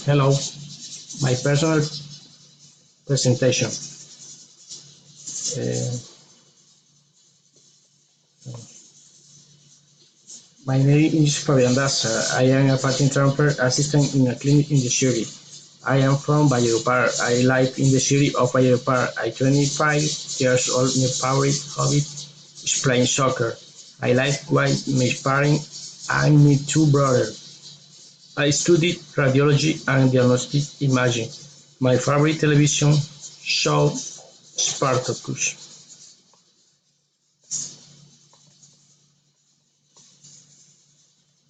Hello, my personal presentation. Uh, my name is Fabian Daza. I am a patent transfer assistant in a clinic in the city. I am from Valledupar. I live in the city of Valledupar. I'm 25 years old. My favorite hobby is playing soccer. I live with my parents and my two brothers. I studied radiology and diagnostic imaging. My favorite television show Spartacus.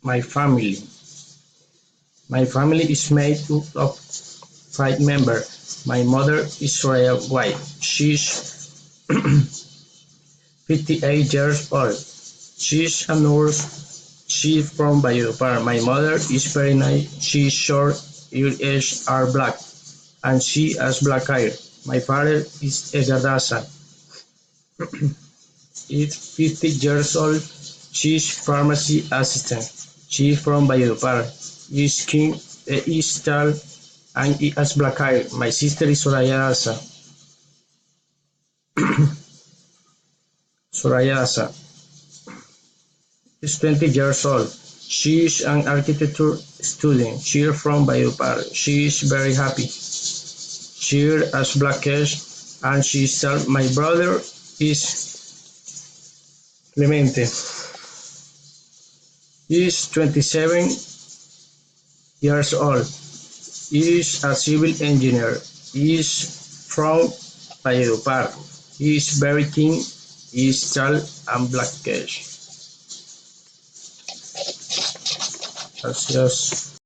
My family. My family is made up of five members. My mother is Soraya White. She's 58 years old. She's a nurse. She's from Valledupar. My mother is very nice. She's short. Her eyes are black, and she has black hair. My father is Edgar Daza. Is 50 years old. She's pharmacy assistant. She's from Valledupar. His skin is tall and he has black hair. My sister is Soraya Daza. Soraya Daza is 20 years old. She is an architecture student. She's from Valledupar. She is very happy. She has black hair and she is tall. My brother is Clemente. He is 27 years old. He is a civil engineer. He is from Valledupar. He is very thin. He is tall and blackish. Gracias.